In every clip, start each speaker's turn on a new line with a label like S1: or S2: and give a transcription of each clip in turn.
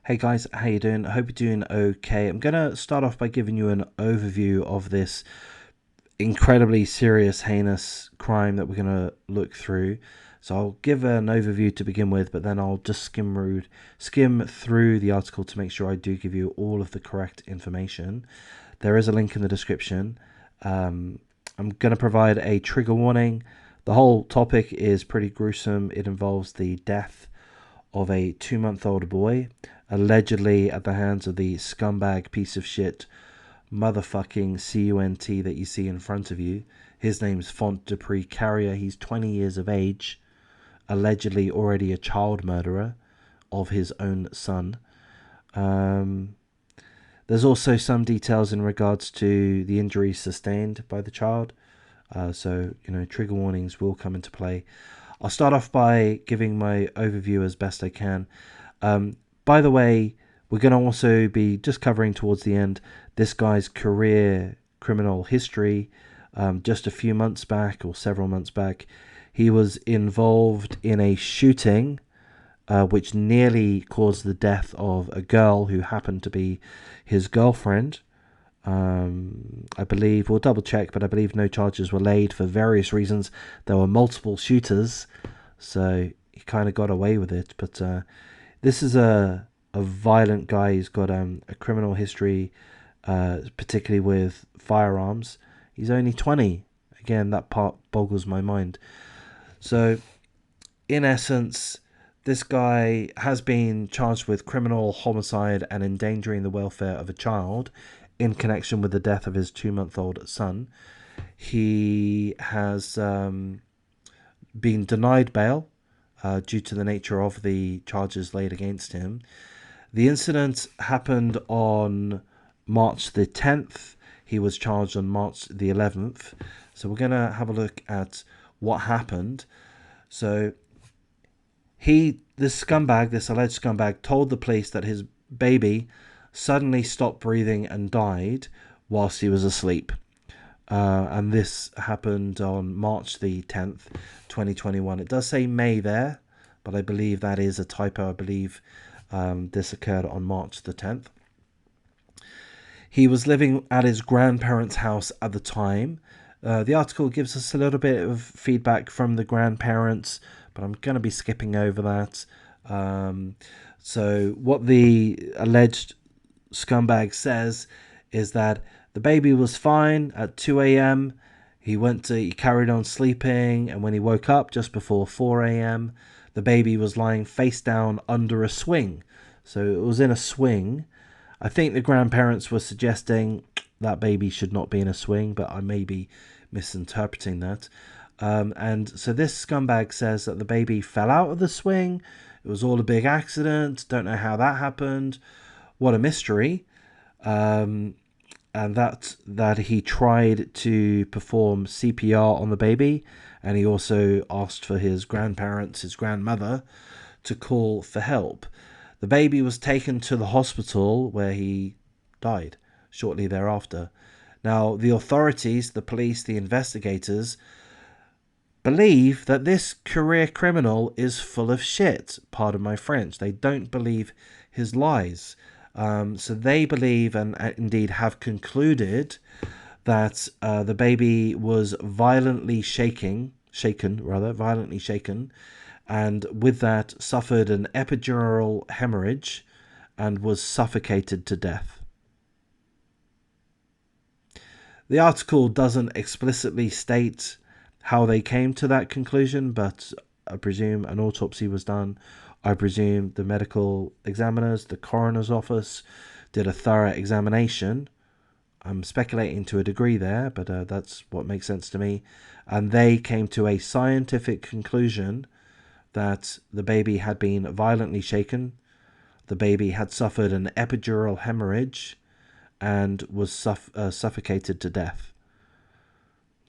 S1: Hey guys, how you doing? I hope you're doing okay. I'm going to start off by giving you an overview of this incredibly serious, heinous crime that we're going to look through. So I'll give an overview to begin with, but then I'll just skim through the article to make sure I do give you all of the correct information. There is a link in the description. I'm going to provide a trigger warning. The whole topic is pretty gruesome. It involves the death of a 2-month-old boy, allegedly at the hands of the scumbag piece of shit motherfucking CUNT that you see in front of you. His name's Font Dupree Carrier. He's 20 years of age, allegedly already a child murderer of his own son. There's also some details in regards to the injuries sustained by the child. So, trigger warnings will come into play. I'll start off by giving my overview as best I can. By the way, we're going to also be just covering towards the end this guy's career criminal history. Just a few months back, or several months back, he was involved in a shooting which nearly caused the death of a girl who happened to be his girlfriend. I believe, we'll double check, but I believe no charges were laid for various reasons. There were multiple shooters, so he kind of got away with it. But this is a violent guy. He's got a criminal history, particularly with firearms. He's only 20. Again, that part boggles my mind. So, in essence, this guy has been charged with criminal homicide and endangering the welfare of a child in connection with the death of his 2-month-old son. He has been denied bail due to the nature of the charges laid against him. The incident happened on March the 10th. He was charged on March the 11th. So we're going to have a look at what happened. So this alleged scumbag, told the police that his baby suddenly stopped breathing and died whilst he was asleep. And this happened on March the 10th, 2021. It does say May there, but I believe that is a typo. I believe this occurred on March the 10th. He was living at his grandparents' house at the time. The article gives us a little bit of feedback from the grandparents, but I'm going to be skipping over that. So what the alleged scumbag says is that the baby was fine at 2 a.m. He carried on sleeping, and when he woke up just before 4 a.m., the baby was lying face down under a swing. So it was in a swing. I think the grandparents were suggesting that baby should not be in a swing, but I may be misinterpreting that. And so this scumbag says that the baby fell out of the swing. It was all a big accident. Don't know how that happened. What a mystery. And that he tried to perform CPR on the baby, and he also asked for his grandmother, to call for help. The baby was taken to the hospital where he died shortly thereafter. Now, the authorities, the police, the investigators, believe that this career criminal is full of shit. Pardon my French. They don't believe his lies. So they believe, and indeed have concluded, that the baby was violently shaken, and with that suffered an epidural hemorrhage and was suffocated to death. The article doesn't explicitly state how they came to that conclusion, but I presume an autopsy was done. I presume the medical examiners, the coroner's office, did a thorough examination. I'm speculating to a degree there, but that's what makes sense to me. And they came to a scientific conclusion that the baby had been violently shaken, the baby had suffered an epidural hemorrhage, and was suffocated to death.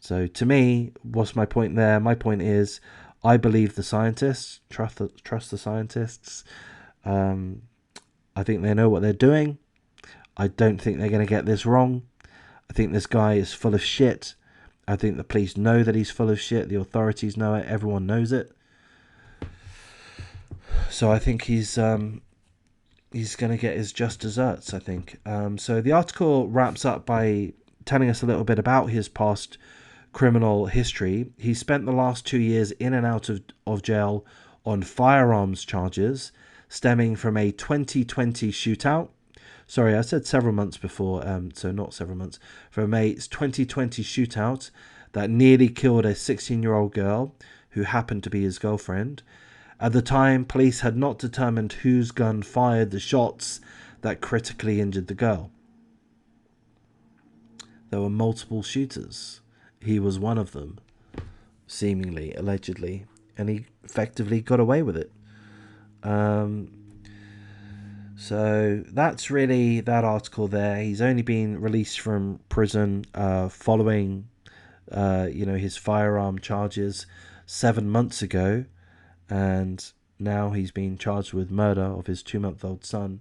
S1: So to me, what's my point there? My point is, I believe the scientists, trust the scientists. I think they know what they're doing. I don't think they're going to get this wrong. I think this guy is full of shit. I think the police know that he's full of shit. The authorities know it. Everyone knows it. So I think he's he's going to get his just desserts, I think. So the article wraps up by telling us a little bit about his past criminal history. He spent the last 2 years in and out of jail on firearms charges stemming from a 2020 shootout. Sorry, I said several months before, so not several months. From a 2020 shootout that nearly killed a 16-year-old girl who happened to be his girlfriend. At the time, police had not determined whose gun fired the shots that critically injured the girl. There were multiple shooters. He was one of them, seemingly, allegedly, and he effectively got away with it. So that's really that article there. He's only been released from prison following, his firearm charges 7 months ago, and now he's been charged with murder of his 2-month-old son.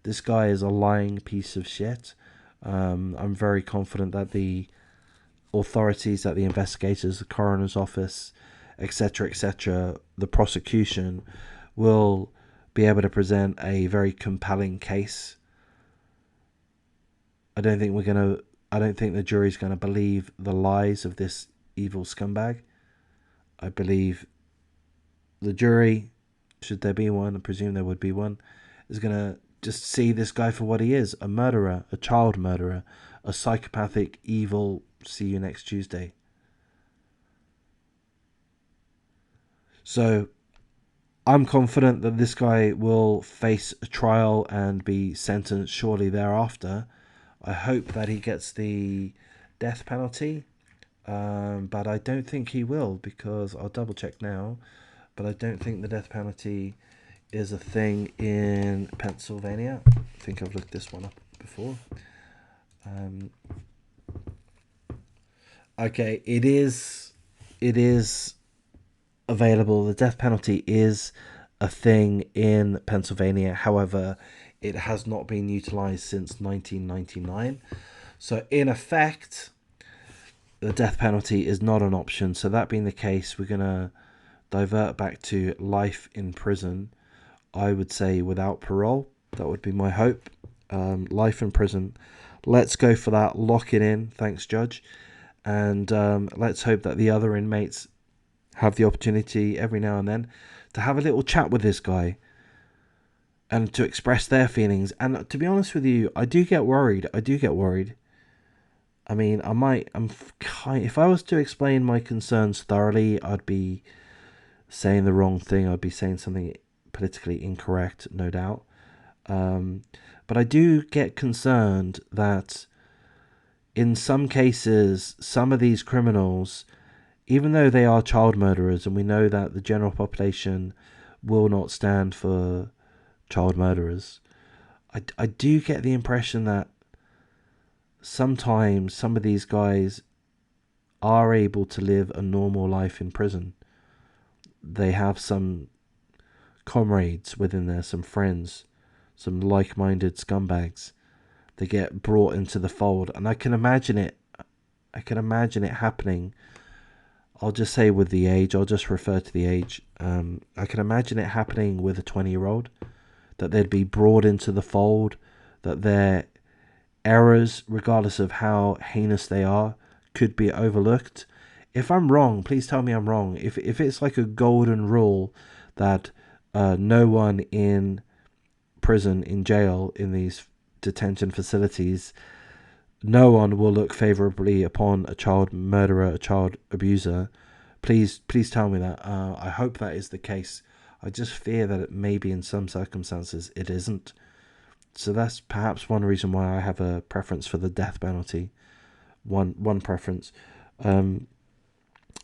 S1: This guy is a lying piece of shit. I'm very confident that the authorities, that the investigators, the coroner's office, etc., the prosecution will be able to present a very compelling case. I don't think the jury's gonna believe the lies of this evil scumbag. I believe the jury, should there be one, I presume there would be one, is gonna just see this guy for what he is: a murderer, a child murderer, a psychopathic, evil. See you next Tuesday. So I'm confident that this guy will face a trial and be sentenced shortly thereafter. I hope that he gets the death penalty, but I don't think he will, because I'll double check now, but I don't think the death penalty is a thing in Pennsylvania. I think I've looked this one up before. Okay, it is available. The death penalty is a thing in Pennsylvania. However, it has not been utilized since 1999. So in effect, the death penalty is not an option. So that being the case, we're going to divert back to life in prison. I would say without parole. That would be my hope. Life in prison. Let's go for that. Lock it in. Thanks, Judge. And let's hope that the other inmates have the opportunity every now and then to have a little chat with this guy and to express their feelings. And to be honest with you, I do get worried. I mean, if I was to explain my concerns thoroughly, I'd be saying the wrong thing. I'd be saying something politically incorrect, no doubt. But I do get concerned that in some cases, some of these criminals, even though they are child murderers, and we know that the general population will not stand for child murderers, I do get the impression that sometimes some of these guys are able to live a normal life in prison. They have some comrades within there, some friends, some like-minded scumbags. They get brought into the fold, and I can imagine it happening. I'll just say with the age, I'll just refer to the age. I can imagine it happening with a 20-year-old, that they'd be brought into the fold, that their errors, regardless of how heinous they are, could be overlooked. If I'm wrong, please tell me I'm wrong. If it's like a golden rule that no one in prison, in jail, in these detention facilities, no one will look favorably upon a child murderer, a child abuser, please tell me that. I hope that is the case. I just fear that it maybe in some circumstances it isn't. So that's perhaps one reason why I have a preference for the death penalty. One preference. I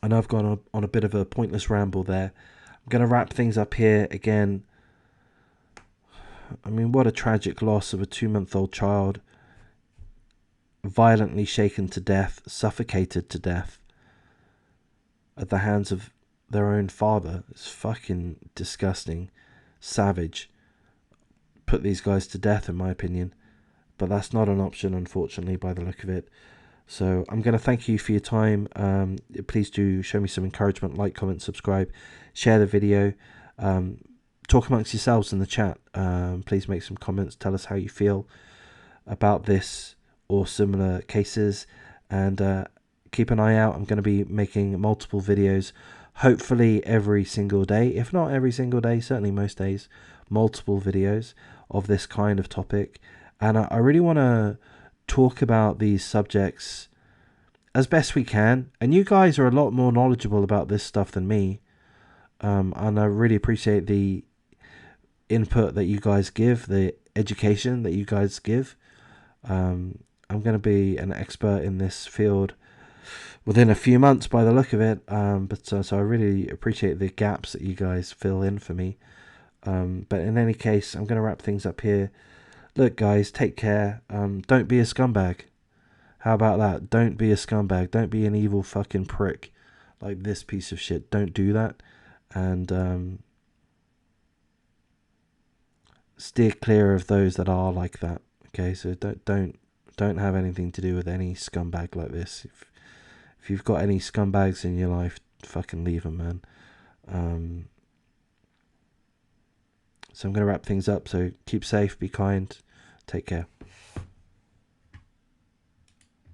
S1: know I've gone on a bit of a pointless ramble there. I'm going to wrap things up here again. I mean, what a tragic loss of a 2-month-old child, violently shaken to death, suffocated to death at the hands of their own father. It's fucking disgusting, savage. Put these guys to death, in my opinion, but that's not an option, unfortunately, by the look of it. So I'm going to thank you for your time. Please do show me some encouragement, like, comment, subscribe, share the video. talk amongst yourselves in the chat. Please make some comments. Tell us how you feel about this or similar cases, and keep an eye out. I'm going to be making multiple videos, hopefully every single day, if not every single day, certainly most days, multiple videos of this kind of topic. And I really want to talk about these subjects as best we can, and you guys are a lot more knowledgeable about this stuff than me, and I really appreciate the input that you guys give, the education that you guys give. I'm going to be an expert in this field within a few months by the look of it, so I really appreciate the gaps that you guys fill in for me. But in any case, I'm going to wrap things up here. Look, guys, take care. Don't be a scumbag. How about that? Don't be a scumbag. Don't be an evil fucking prick like this piece of shit. Don't do that. And steer clear of those that are like that. Okay, so don't have anything to do with any scumbag like this. If you've got any scumbags in your life, fucking leave them, man. So I'm going to wrap things up. So keep safe, be kind, take care.